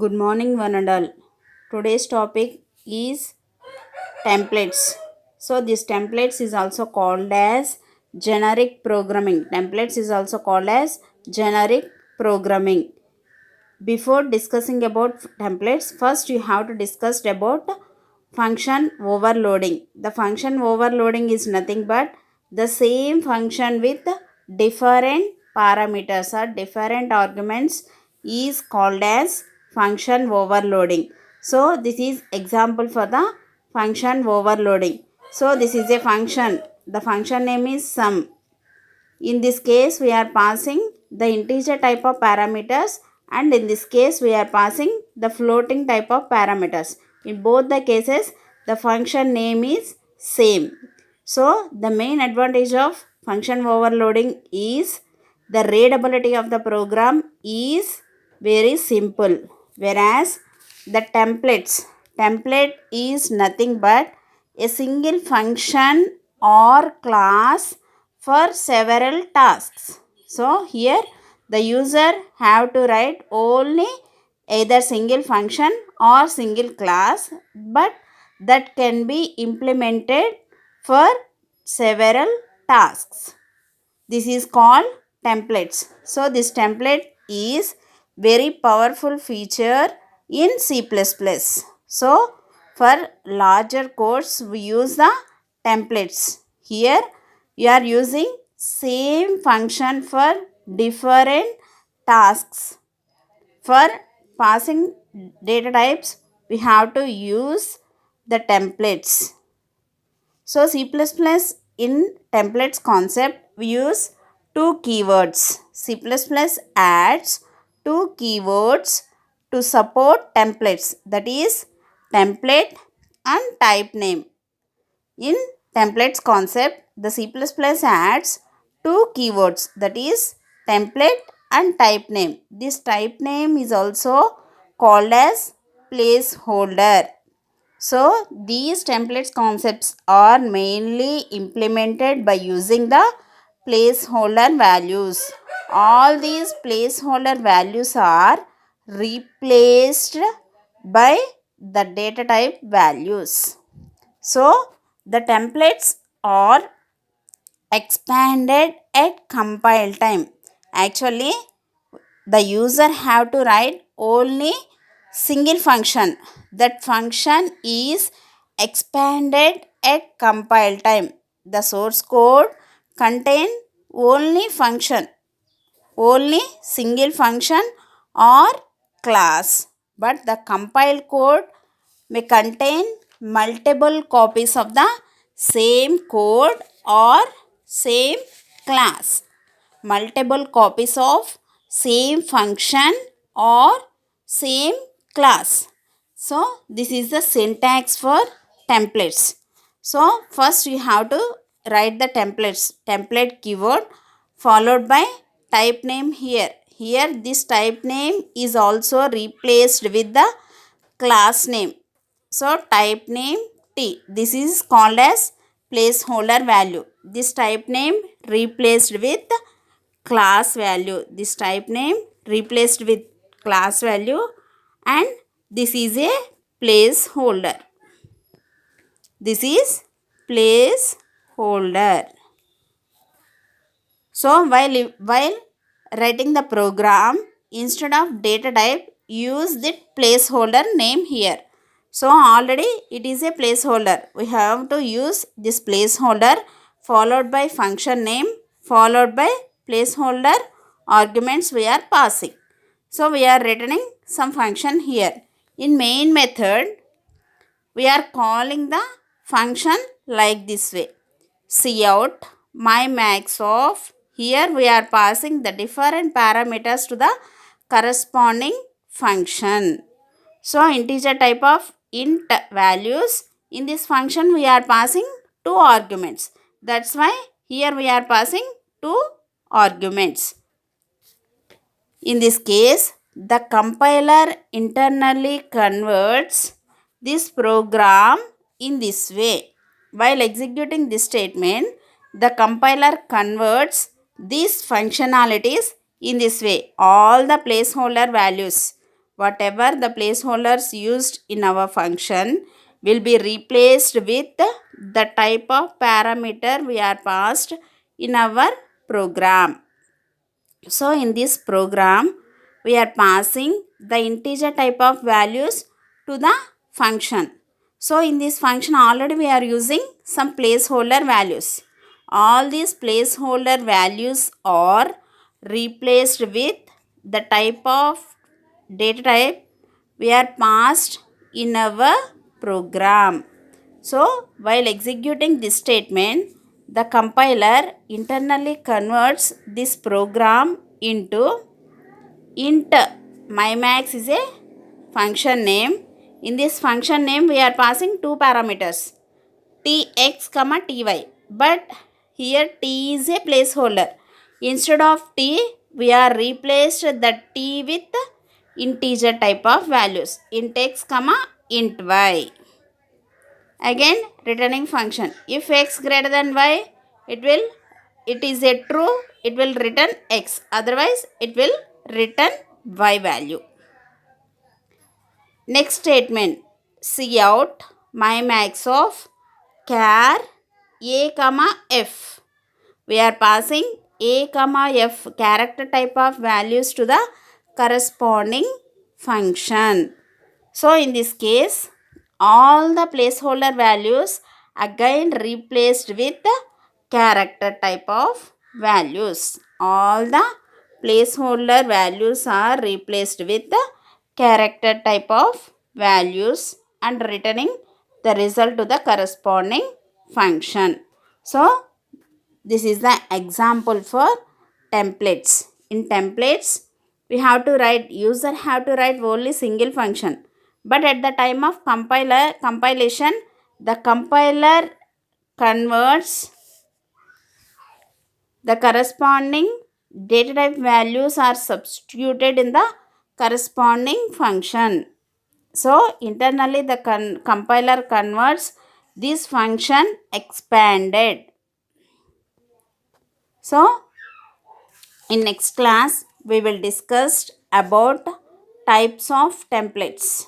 Good morning, one and all. Today's topic is templates. So, this templates is also called as generic programming. Templates is also called as generic programming. Before discussing about templates, first you have to discuss about function overloading. The function overloading is nothing but the same function with different parameters or different arguments is called as function overloading. So this is example for the function overloading. So this is a function. The function name is sum. In this case, we are passing the integer type of parameters, and in this case, we are passing the floating type of parameters. In both the cases, the function name is same. So, the main advantage of function overloading is the readability of the program is very simple. Whereas the template is nothing but a single function or class for several tasks. So here the user have to write only either single function or single class, but that can be implemented for several tasks. This is called templates. So this template is very powerful feature in C++. So for larger codes we use the templates. Here you are using same function for different tasks. For passing data types we have to use the templates. So C++ in templates concept we use two keywords. C++ adds two keywords to support templates, that is template and type name. In templates concept the C++ adds two keywords, that is template and type name. This type name is also called as placeholder. So, these templates concepts are mainly implemented by using the placeholder values. All these placeholder values are replaced by the data type values. So, the templates are expanded at compile time. Actually, the user have to write only single function. That function is expanded at compile time. The source code contain only function, only single function or class, but the compile code may contain multiple copies of the same code or same class, multiple copies of same function or same class. So this is the syntax for templates. So first you have to write the template keyword followed by type name here. Here this type name is also replaced with the class name. So type name T. This is called as placeholder value. This type name replaced with class value. This type name replaced with class value, and this is a placeholder. This is placeholder. So while writing the program, instead of data type, use the placeholder name here. So already it is a placeholder. We have to use this placeholder followed by function name followed by placeholder arguments we are passing. So we are returning some function here. In main method, we are calling the function like this way. Cout my max of. Here we are passing the different parameters to the corresponding function. So integer type of int values. In this function we are passing two arguments. That's why here we are passing two arguments. In this case, the compiler internally converts this program in this way. While executing this statement, the compiler converts these functionalities in this way. All the placeholder values whatever the placeholders used in our function will be replaced with the type of parameter we are passed in our program. So in this program, we are passing the integer type of values to the function. So in this function already we are using some placeholder values. All these placeholder values are replaced with the type of data type we are passed in our program. So while executing this statement, the compiler internally converts this program into int. MyMax is a function name. In this function name, we are passing two parameters, tx, ty. But here t is a placeholder. Instead of t, we are replaced the t with integer type of values, int x, int y. Again returning function, if x greater than y, it is a true, it will return x, otherwise it will return y value. Next statement, cout my max of char a comma f. We are passing a comma f character type of values to the corresponding function. So in this case, all the placeholder values again replaced with the character type of values. All the placeholder values are replaced with the character type of values and returning the result to the corresponding function. So this is the example for templates. In templates, we have to write, user have to write only single function. But at the time of compilation, the compiler converts the corresponding data type values are substituted in the corresponding function. So internally the compiler converts this function expanded. So in next class we will discuss about types of templates.